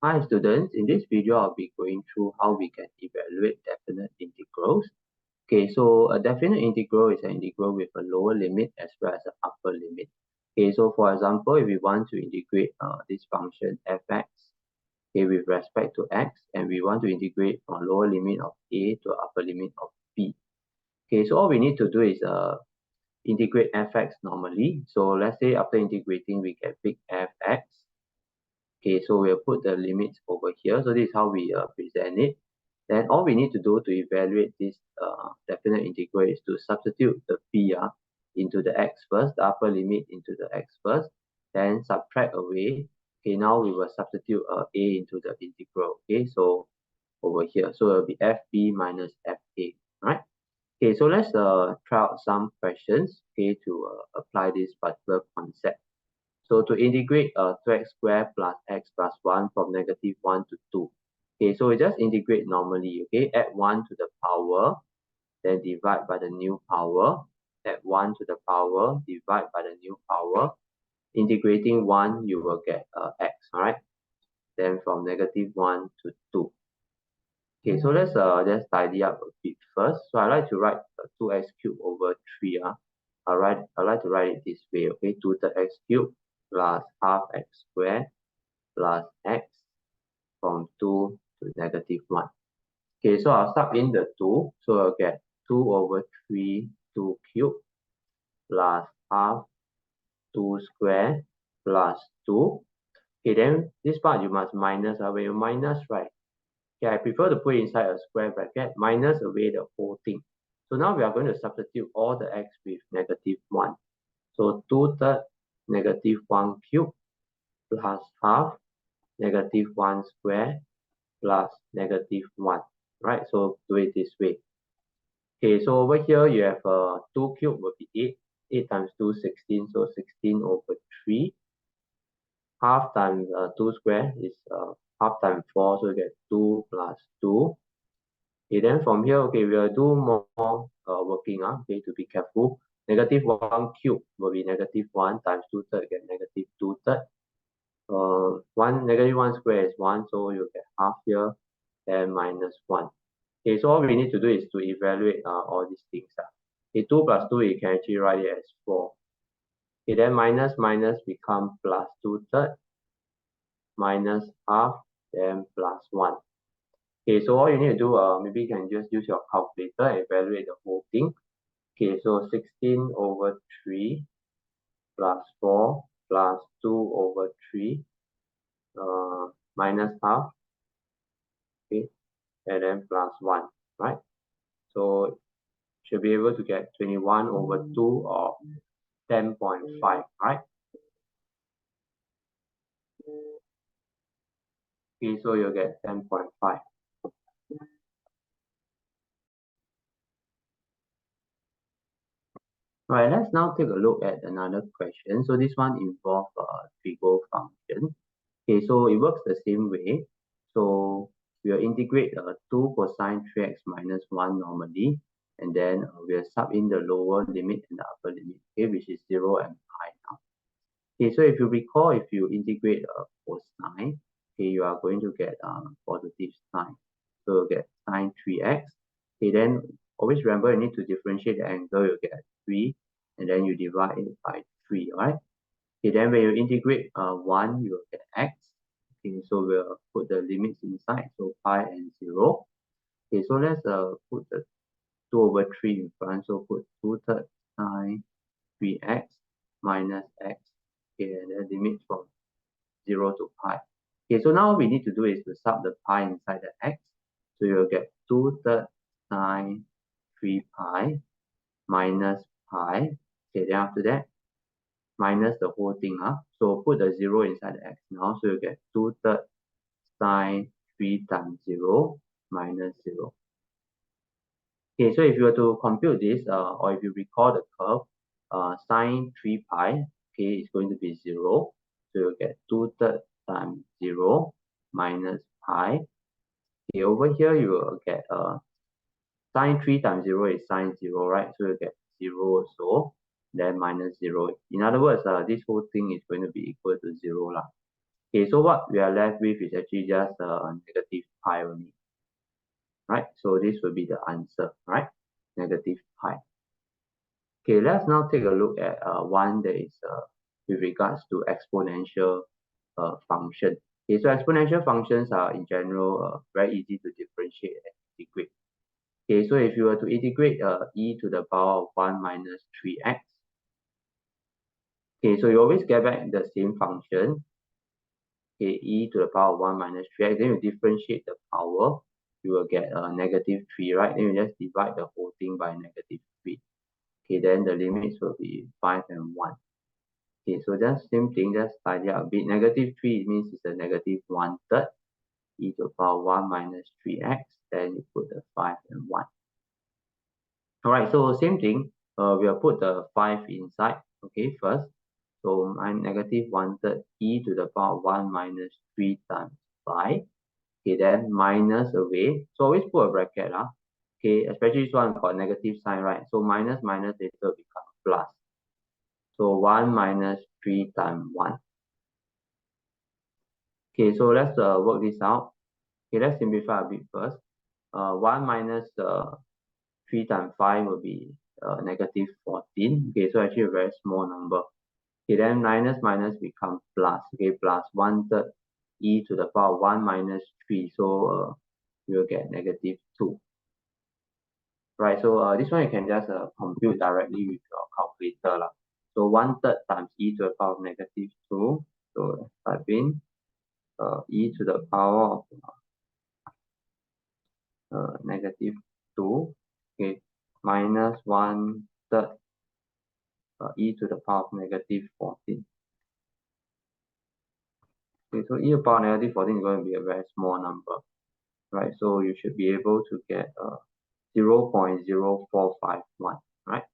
Hi students, in this video I'll be going through how we can evaluate definite integrals. Okay, so a definite integral is an integral with a lower limit as well as an upper limit. Okay, so for example, if we want to integrate this function fx, okay, with respect to x, and we want to integrate from lower limit of a to upper limit of b. Okay, so all we need to do is integrate fx normally. So let's say after integrating we get big fx. Okay, so we'll put the limits over here. So this is how we present it. Then all we need to do to evaluate this definite integral is to substitute the b into the x first, the upper limit into the x first, then subtract away. Okay, now we will substitute a into the integral. Okay, so over here, so it will be fb minus fa. Right? Okay, so let's try out some questions. Okay, to apply this particular concept. So to integrate 2x squared plus x plus 1 from negative 1 to 2. Okay, so we just integrate normally. Okay, add 1 to the power, then divide by the new power. Add 1 to the power, divide by the new power. Integrating 1, you will get x, alright? Then from negative 1 to 2. Okay, so let's just tidy up a bit first. So I like to write 2x cubed over 3. I like to write it this way. Okay, 2 third x cubed plus half x squared plus x from 2 to negative 1. Okay, so I'll start in the 2. So I'll get 2 over 3, 2 cubed plus half 2 squared plus 2. Okay, then this part you must minus. When you minus, right? Okay, I prefer to put inside a square bracket, minus away the whole thing. So now we are going to substitute all the x with negative 1. So 2 third negative 1 cubed plus half negative 1 square plus negative 1. Right? So do it this way. Okay, so over here you have 2 cubed will be 8. 8 times 2, 16. So 16 over 3. Half times 2 square is half times 4. So you get 2 plus 2. Okay, then from here, okay, we'll do more working. Okay, to be careful. Negative 1 cubed will be negative 1 times 2 third, get negative 2 third. Negative 1 square is 1, so you get half here, and minus 1. Okay, so all we need to do is to evaluate all these things. Okay, 2 plus 2, you can actually write it as 4. Okay, then minus become plus 2 third, minus half, then plus 1. Okay, so all you need to do, maybe you can just use your calculator and evaluate the whole thing. Okay, so 16 over 3 plus 4 plus 2 over 3 minus half. Okay, and then plus 1, right? So should be able to get 21 over 2 or 10.5, right? Okay, so you'll get 10.5. Right, let's now take a look at another question. So this one involves a trigo function. Okay, so it works the same way. So we'll integrate 2 cosine 3x minus 1 normally, and then we'll sub in the lower limit and the upper limit, okay, which is 0 and pi now. Okay, so if you recall, if you integrate cosine, okay, you are going to get positive sign. So you'll get sine 3x. Okay, then always remember you need to differentiate the angle, you'll get 3, and then you divide it by 3, right? Okay, then when you integrate 1, you will get x. Okay, so we'll put the limits inside, so pi and 0. Okay, so let's put the 2 over 3 in front, so put 2 third sine 3x minus x. Okay, and then limit from 0 to pi. Okay, so now what we need to do is to sub the pi inside the x. So you'll get 2 third sine 3 pi minus pi. Okay, then after that, minus the whole thing. So put the 0 inside the x now. So you get 2 third sine 3 times 0 minus 0. Okay, so if you were to compute this, or if you recall the curve, sine 3 pi, okay, is going to be 0. So you get 2 third times 0 minus pi. Okay, over here you will get sine 3 times 0 is sine 0, right? So you get 0 also, then minus 0. In other words, this whole thing is going to be equal to 0 lah. Okay, so what we are left with is actually just negative pi only, right? So this will be the answer, right? Negative pi. Okay, let's now take a look at one that is with regards to exponential function. Okay, so exponential functions are in general very easy to differentiate and integrate. Okay, so if you were to integrate e to the power of 1 minus 3x, okay, so you always get back the same function, okay, e to the power of 1 minus 3x, then you differentiate the power, you will get negative 3, right? Then you just divide the whole thing by negative 3. Okay, then the limits will be 5 and 1. Okay, so just same thing, just tidy up a bit. Negative 3 means it's a negative 1/3 e to the power 1 minus 3x, then you put the 5 and 1. Alright, so same thing, we'll put the 5 inside, okay, first. So I'm negative 1/3 e to the power 1 minus 3 times 5. Okay, then minus away. So always put a bracket, okay, especially this one got negative sign, right? So minus minus later become plus. So 1 minus 3 times 1. Okay, so let's work this out. Okay, let's simplify a bit first. 1 minus 3 times 5 will be negative 14. Okay, so actually a very small number. Okay, then minus minus become plus. Okay, plus 1/3 e to the power 1 minus 3. So you'll get negative 2. Right, so this one you can just compute directly with your calculator. So 1/3 times e to the power of negative 2. So let's type in e to the power of negative 2. Okay, minus 1/3 e to the power of negative 14. Okay, so e to the power of negative 14 is going to be a very small number, right? So you should be able to get 0.0451, right?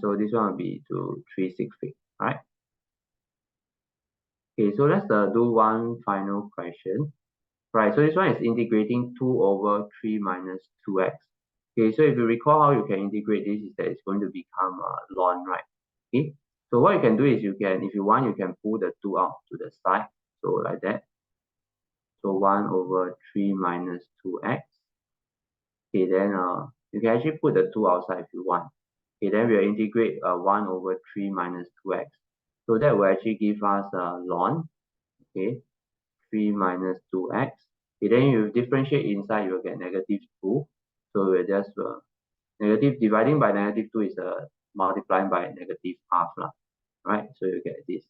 So this one will be to 368, right? Okay, so let's do one final question. Right, so this one is integrating 2 over 3 minus 2x. Okay, so if you recall how you can integrate this, is that it's going to become ln, right? Okay, so what you can do is you can, if you want, you can pull the 2 out to the side. So like that. So 1 over 3 minus 2x. Okay, then you can actually put the 2 outside if you want. Okay, then we'll integrate 1 over 3 minus 2x. So that will actually give us ln, okay, 3 minus 2x. Okay, then you differentiate inside, you will get negative 2. So we'll just negative dividing by negative 2 is multiplying by negative half, right? So you get this.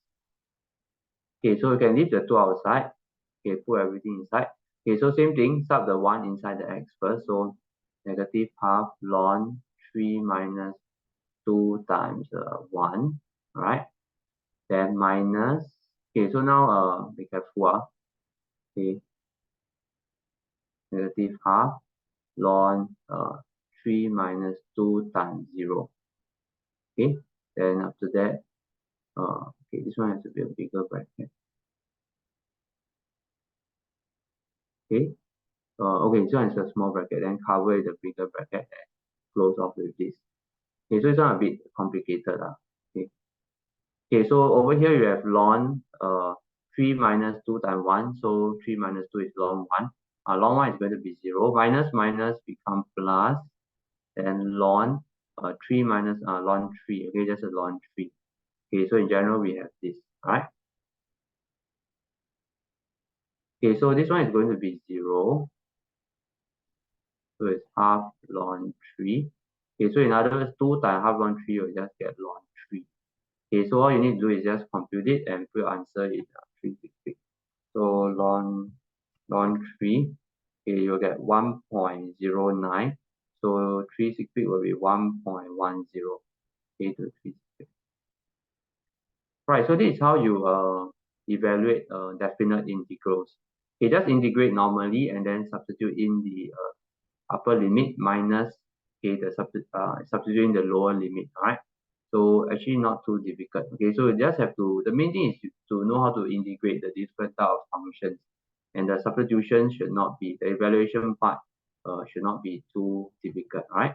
Okay, so you can leave the 2 outside. Okay, put everything inside. Okay, so same thing, sub the 1 inside the x first. So negative half ln 3 minus 2 times 1, right? Then minus, okay, so now be careful, okay, negative half ln 3 minus 2 times 0. Okay, then after that, okay, this one has to be a bigger bracket. Okay, okay, this one is a small bracket, then cover the bigger bracket and close off with this. Okay, so it's not a bit complicated. Okay. Okay, so over here you have ln 3 minus 2 times 1. So 3 minus 2 is ln 1. Ln 1 is going to be 0. Minus minus become plus. Then ln 3 minus ln 3. Okay, just a ln 3. Okay, so in general we have this. Alright. Okay, so this one is going to be 0. So it's half ln 3. Okay, so in other words, 2 times half ln 3, you'll just get ln 3. Okay, so all you need to do is just compute it and put your answer in 366. So ln 3, okay, you'll get 1.09. So 360 will be 1.10. Okay, to 360. Right, so this is how you evaluate definite integrals. Okay, just integrate normally and then substitute in the upper limit minus, okay, the substituting the lower limit. All right, so actually not too difficult. Okay, so you just have to, the main thing is to know how to integrate the different type of functions, and the substitution should not be, the evaluation part should not be too difficult. All right.